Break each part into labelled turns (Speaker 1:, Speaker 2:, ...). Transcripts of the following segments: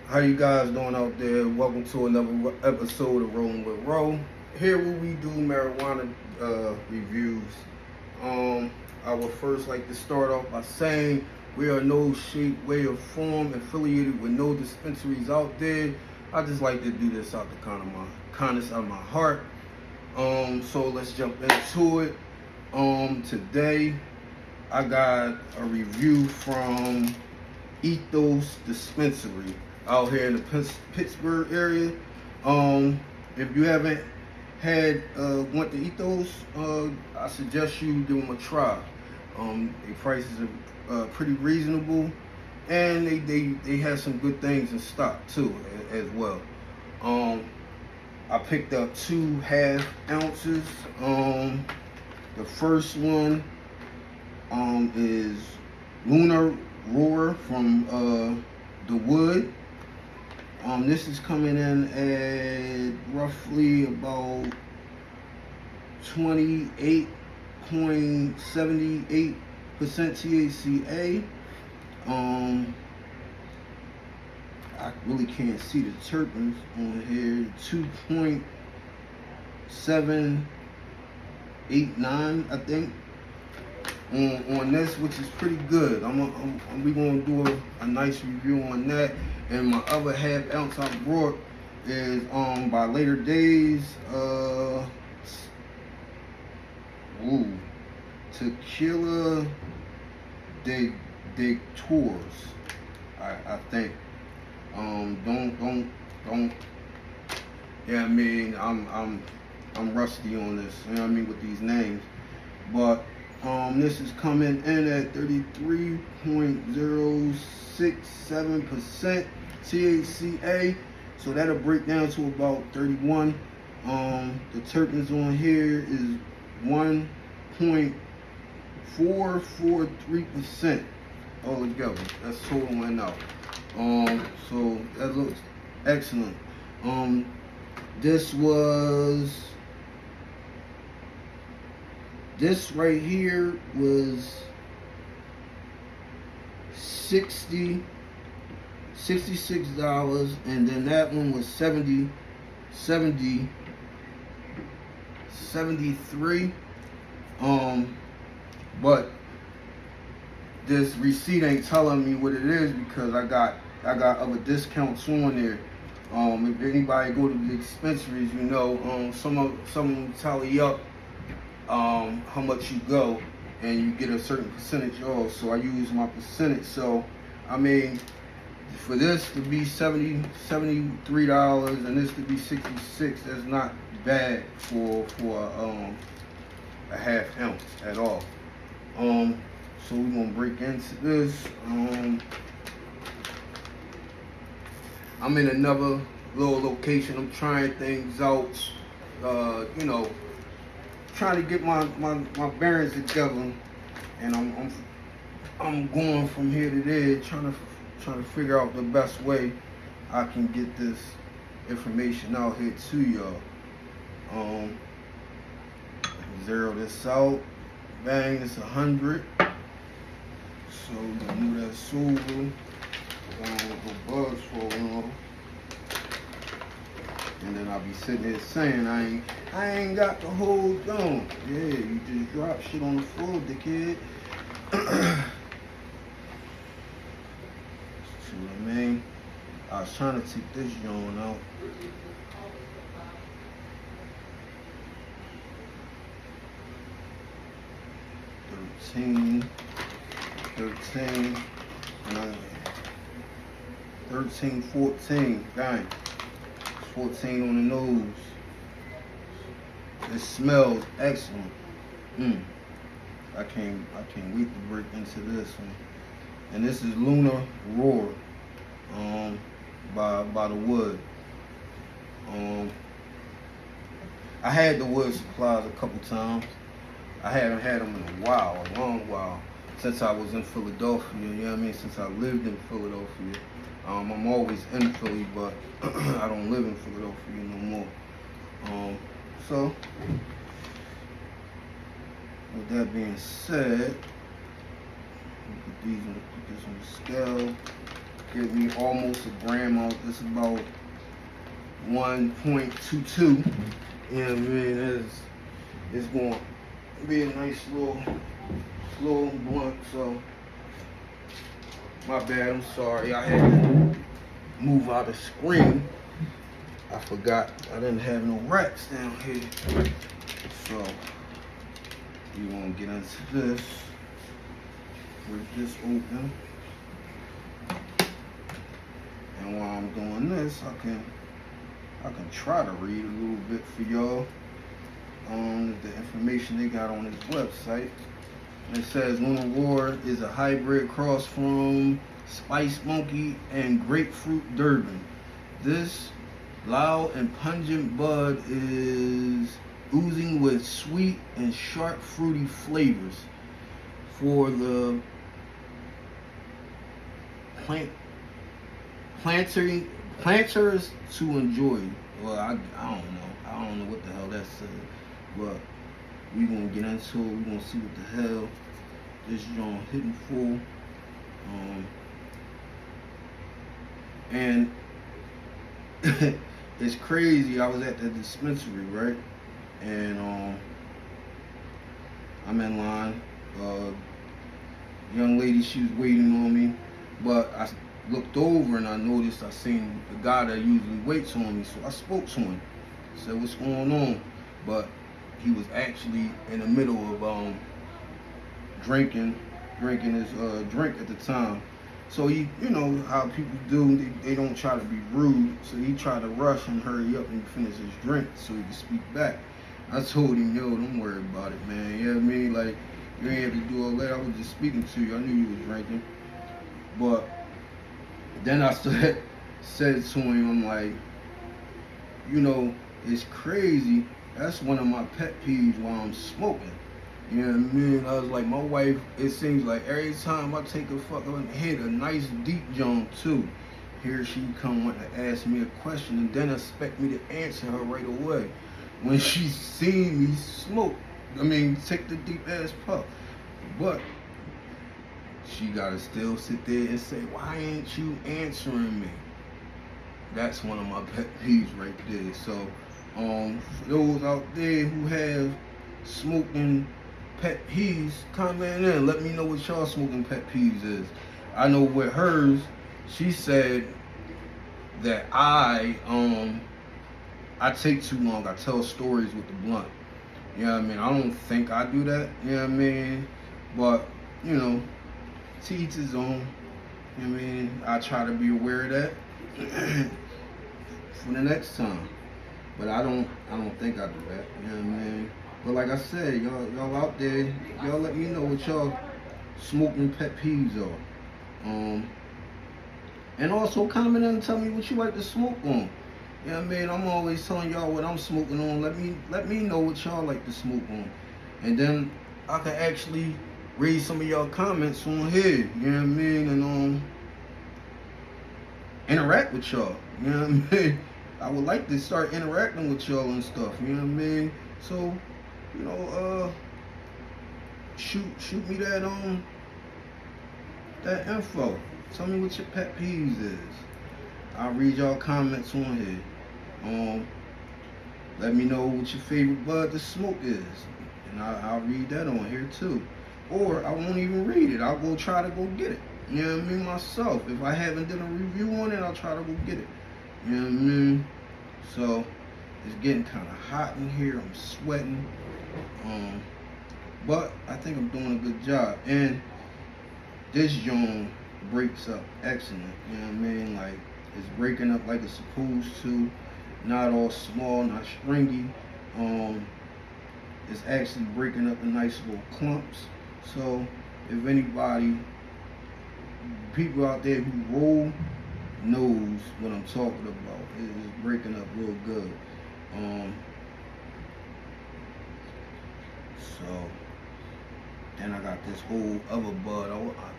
Speaker 1: How you guys doing out there? Welcome to another episode of Rolling with Ro. Here where we do marijuana reviews. I would first like to start off by saying we are no shape, way, or form affiliated with no dispensaries out there. I just like to do this out the kindness of my heart. So let's jump into it. Today I got a review from Ethos Dispensary out here in the Pittsburgh area. If you haven't went to Ethos, I suggest you give them a try. The prices are pretty reasonable, and they have some good things in stock too as well. I picked up 2 half ounces. The first one is Lunar Roar from the Wood. This is coming in at roughly about 28.78% THCA. I really can't see the terpenes on here. 2.789, I think. On this, which is pretty good. We gonna do a nice review on that. And my other half ounce I brought is by Later Days Tequila de Tours. I think. Don't. Yeah, I mean, I'm rusty on this. You know what I mean with these names, but. This is coming in at 33.067% THCA, so that'll break down to about 31. The terpenes on here is 1.443% altogether. That's totaling out. So that looks excellent. This right here was $66, and then that one was 73. But this receipt ain't telling me what it is because I got other discounts on there. If anybody go to the dispensaries, you know, some tally up how much you go, and you get a certain percentage off. So I use my percentage. So I mean, for this to be $73 and this to be $66, that's not bad for a half ounce at all. So we're gonna break into this. I'm in another little location. I'm trying things out. You know, trying to get my bearings together, and I'm going from here to there, trying to figure out the best way I can get this information out here to y'all. Zero this out. Bang, it's 100. So we're gonna move that silver. With the bugs falling off. And then I'll be sitting there saying I ain't got the whole dome. Yeah, you just drop shit on the floor, dickhead. See what I mean? I was trying to take this joint out. Thirteen, 14, dang. 14 on the nose. It smells excellent. I can't wait to break into this one. And this is Lunar Roar, by the Wood. I had the Wood supplies a couple times. I haven't had them in a long while, since I was in Philadelphia. You know what I mean? Since I lived in Philadelphia. I'm always in Philly, but I don't live in Philadelphia no more. So, with that being said, put this on the scale. give me almost a gram out. This is about 1.22. You know what I mean? It's going to be a nice little blunt. So my bad, I'm sorry. I had to move out of screen. I forgot I didn't have no racks down here. So you want to get into this. Break this open. And while I'm doing this, I can try to read a little bit for y'all on the information they got on his website. It says Lunar Roar is a hybrid cross from Spice Monkey and Grapefruit Durban. This loud and pungent bud is oozing with sweet and sharp fruity flavors for the planters to enjoy. Well, I don't know. I don't know what the hell that said, but we gonna get into it. We gonna see what the hell this joint hitting for. And it's crazy. I was at the dispensary, right? And I'm in line. Young lady, she was waiting on me, but I looked over and I noticed I seen the guy that usually waits on me, so I spoke to him. Said, "What's going on?" But he was actually in the middle of drinking his drink at the time. So he, you know how people do, they don't try to be rude. So he tried to rush and hurry up and finish his drink so he could speak back. I told him, "Yo, don't worry about it, man. You know what I mean? Like, you ain't have to do all that. I was just speaking to you. I knew you was drinking." But then I said to him, I'm like, you know, it's crazy. That's one of my pet peeves while I'm smoking. You know what I mean? I was like, my wife, it seems like every time I take a fucking hit, a nice deep joint too, here she come want to ask me a question and then expect me to answer her right away when she seen me smoke. I mean, take the deep ass puff. But she gotta still sit there and say, "Why ain't you answering me?" That's one of my pet peeves right there. So, for those out there who have smoking pet peeves, comment in. Let me know what y'all smoking pet peeves is. I know with hers, she said that I take too long. I tell stories with the blunt. You know what I mean? I don't think I do that. You know what I mean? But, you know, to each his own. You know what I mean? I try to be aware of that for the next time. But I don't think I do that. You know what I mean? But like I said, y'all out there, y'all let me know what y'all smoking pet peeves are. And also comment and tell me what you like to smoke on. You know what I mean? I'm always telling y'all what I'm smoking on. Let me know what y'all like to smoke on. And then I can actually read some of y'all comments on here. You know what I mean? And interact with y'all. You know what I mean? I would like to start interacting with y'all and stuff. You know what I mean? So, you know, shoot me that info. Tell me what your pet peeves is. I'll read y'all comments on here. Let me know what your favorite bud to smoke is, and I'll read that on here too. Or I won't even read it. I'll go try to go get it. You know what I mean? Myself. If I haven't done a review on it, I'll try to go get it. You know what I mean? So it's getting kind of hot in here. I'm sweating. But I think I'm doing a good job. And this joint breaks up excellent. You know what I mean? Like, it's breaking up like it's supposed to. Not all small, not stringy. It's actually breaking up in nice little clumps. So if anybody, people out there who roll, knows what I'm talking about. It's breaking up real good. So then I got this whole other bud.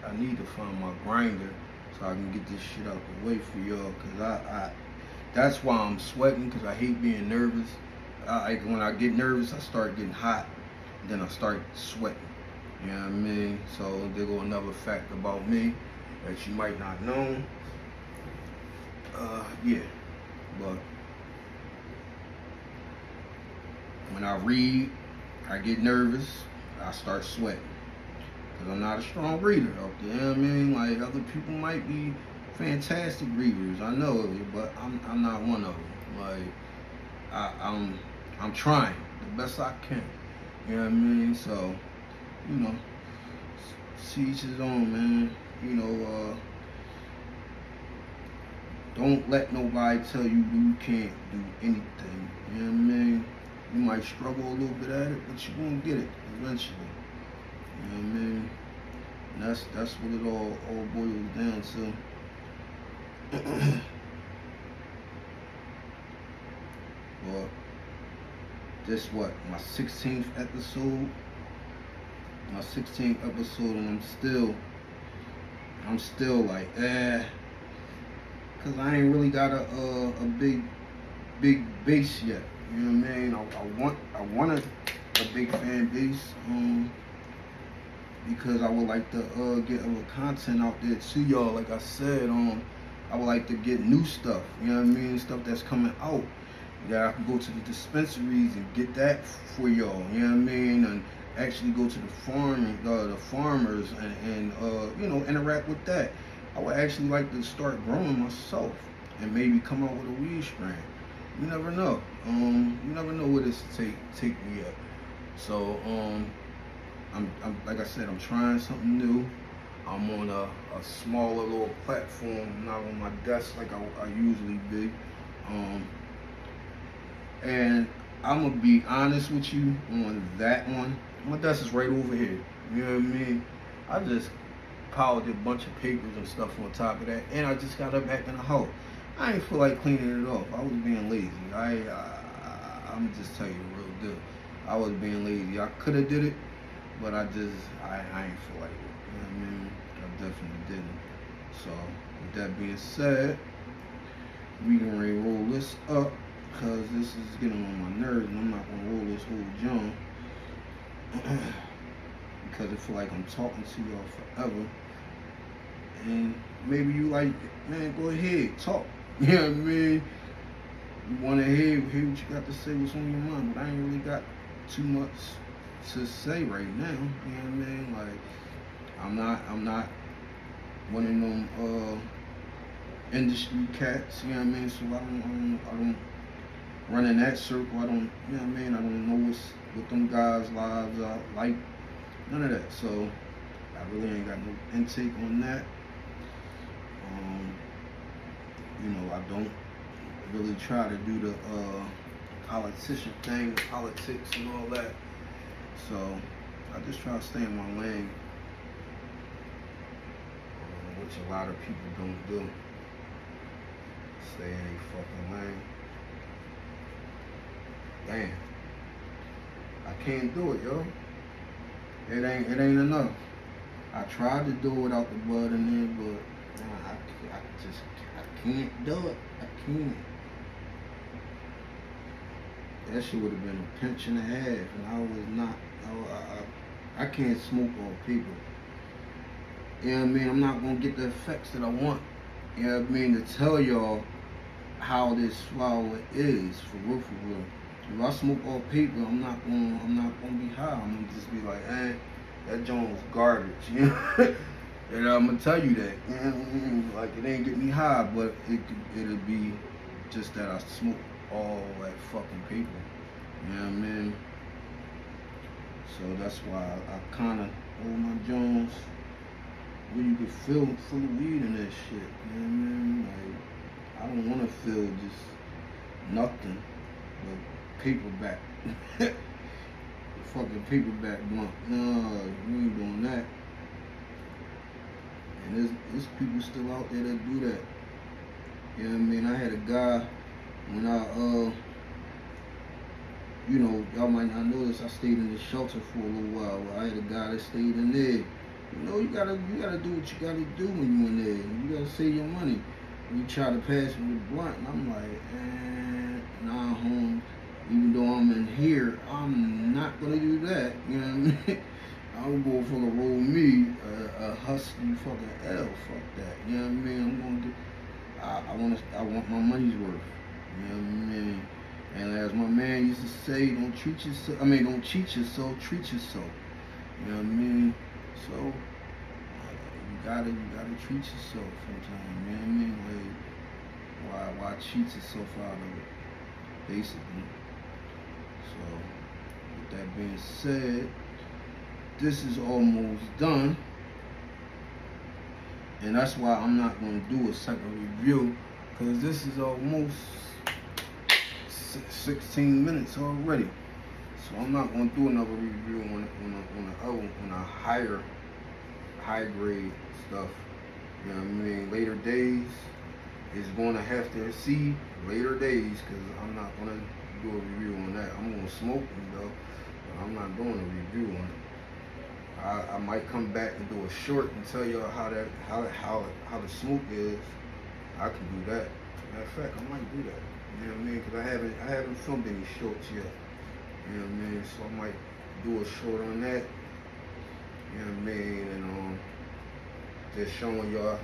Speaker 1: I need to find my grinder so I can get this shit out the way for y'all, cause I that's why I'm sweating, cause I hate being nervous. When I get nervous, I start getting hot, then I start sweating. You know what I mean? So there go another fact about me that you might not know. Yeah, but when I read, I get nervous. I start sweating because I'm not a strong reader out there. You know what I mean? Like other people might be fantastic readers. I know it, but I'm not one of them. Like I'm trying the best I can. You know what I mean? So, you know, to each his own, man. You know, don't let nobody tell you can't do anything. You know what I mean? You might struggle a little bit at it, but you're gonna get it eventually. You know what I mean? And that's what it all boils down to. Well, this what, my 16th episode? My 16th episode, and I'm still like, cause I ain't really got a big base yet. You know what I mean? I want a big fan base, because I would like to get other content out there to y'all. Like I said, I would like to get new stuff. You know what I mean? Stuff that's coming out. Yeah, I can go to the dispensaries and get that for y'all. You know what I mean? And actually go to the farmers, and you know, interact with that. I would actually like to start growing myself and maybe come out with a weed strain. You never know. You never know where this take me at. So I'm like I said, I'm trying something new. I'm on a smaller little platform. I'm not on my desk like I usually be. And I'm gonna be honest with you on that one. My desk is right over here. You know what I mean? I just piled a bunch of papers and stuff on top of that, and I just got up back in the house. I ain't feel like cleaning it off. I was being lazy. I'm just tell you the real deal. I was being lazy. I could have did it, but I ain't feel like it. You know what I mean? I definitely didn't. So with that being said, we can roll this up, because this is getting on my nerves, and I'm not gonna roll this whole jump because I feel like I'm talking to y'all forever. And maybe you like, man, go ahead, talk. You know what I mean? You wanna hear what you got to say, what's on your mind, but I ain't really got too much to say right now. You know what I mean? Like, I'm not one of them industry cats. You know what I mean? So I don't run in that circle. I don't, you know what I mean? I don't know what them guys' lives are like. None of that. So I really ain't got no intake on that. You know, I don't really try to do the politician thing, politics and all that. So I just try to stay in my lane, which a lot of people don't do. Stay in a fucking lane. Damn, I can't do it, yo. It ain't enough. I tried to do it without the blood in there, but I can't do it. I can't. That shit would have been a pinch and a half, and I was not. I can't smoke on people. You know what I mean? I'm not gonna get the effects that I want. You know what I mean? To tell y'all how this flower is, for real, for real. If I smoke all paper, I'm not gonna be high. I'm gonna just be like, that joint was garbage. You know? And I'm gonna tell you that. You know? Like, it ain't get me high, but it'll be just that I smoke all that fucking paper. You know what I mean? So that's why I kinda hold my joints where you could feel full of weed in that shit. You know what I mean? Like, I don't wanna feel just nothing but paperback. Fucking paperback blunt. No, we ain't doing that. And there's people still out there that do that. You know what I mean? I had a guy when you know, y'all might not know this, I stayed in the shelter for a little while. I had a guy that stayed in there. You know, you gotta do what you gotta do when you in there. You gotta save your money. You try to pass me with blunt, and I'm like, nah, home. Even though I'm in here, I'm not gonna do that. You know what I mean? I'm going for the roll me a husky fucking L. Fuck that. You know what I mean? I I want my money's worth. You know what I mean? And as my man used to say, don't cheat yourself, treat yourself. You know what I mean? So you gotta treat yourself sometimes. You know what I mean? Like why cheat yourself out of it? Basically. So with that being said, this is almost done. And that's why I'm not going to do a second review, because this is almost 16 minutes already. So I'm not going to do another review on a high grade stuff. You know what I mean? Later days is going to have to see later days, because I'm not going to do a review on that. I'm going to smoke them though, but I'm not doing a review on it. I might come back and do a short and tell y'all how the smoke is. I can do that. Matter of fact, I might do that. You know what I mean? Because I haven't filmed any shorts yet. You know what I mean? So I might do a short on that. You know what I mean? And just showing y'all,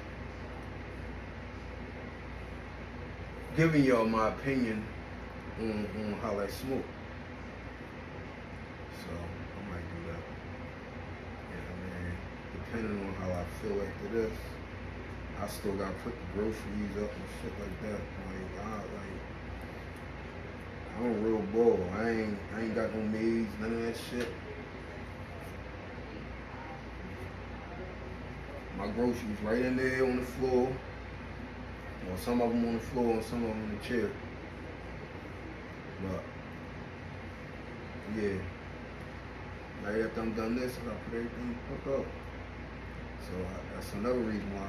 Speaker 1: giving y'all my opinion on how I smoke. So I might do that. Depending on how I feel after this, I still gotta put the groceries up and shit like that. I'm a real bull. I ain't got no maids, none of that shit. My groceries right in there on the floor, or some of them on the floor and some of them in the chair. But yeah, right after I'm done this, I gotta put everything back up. So that's another reason why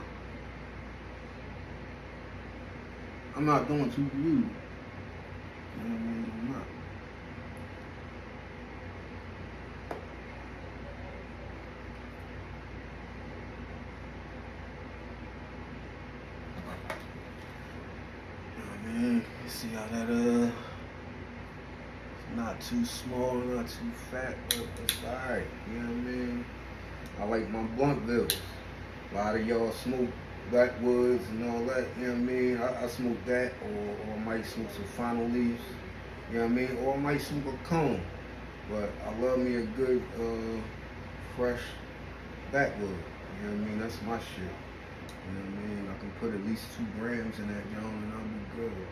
Speaker 1: I'm not doing too rude. You know what I mean? I'm not. You know what I mean? You see how that not too small, not too fat, but it's alright. You know what I mean? I like my Bluntvilles. A lot of y'all smoke backwoods and all that, you know what I mean? I smoke that, or I might smoke some Final Leaves, you know what I mean? Or I might smoke a cone. But I love me a good, fresh backwood, you know what I mean? That's my shit, you know what I mean? I can put at least 2 grams in that joint and I'll be good.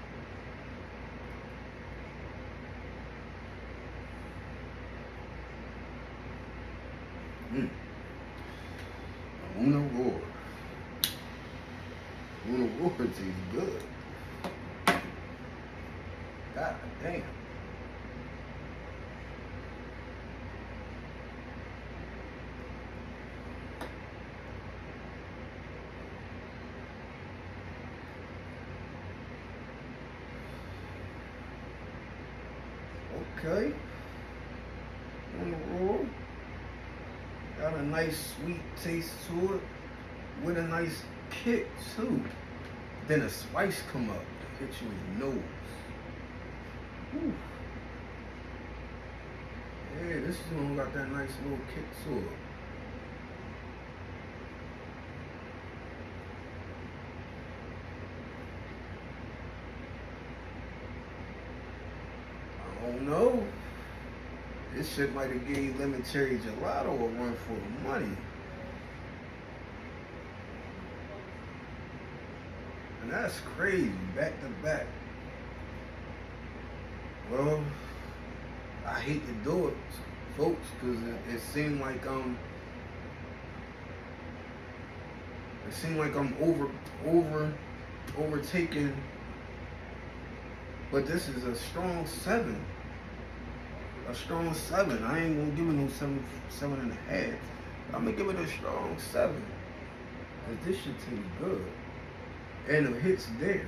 Speaker 1: Una Roar. Una Roar tastes good. God damn. Okay. Una Roar. Got a nice sweet taste to it, with a nice kick too. Then a spice come up, hit you in the nose. Whew. Yeah, this one got that nice little kick to it. I don't know. This shit might have gave Lemon Cherry Gelato a run for the money. And that's crazy, back to back. Well, I hate to do it, folks, because it seemed like I'm overtaking, but this is a strong 7. A strong 7. I ain't gonna give it no 7.5. I'm gonna give it a strong 7. Cause this shit tastes good. And the hits there.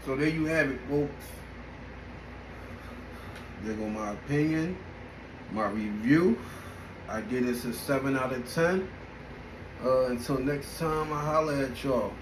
Speaker 1: So there you have it, folks. There go my opinion, my review. I give this a 7 out of 10. Until next time, I holler at y'all.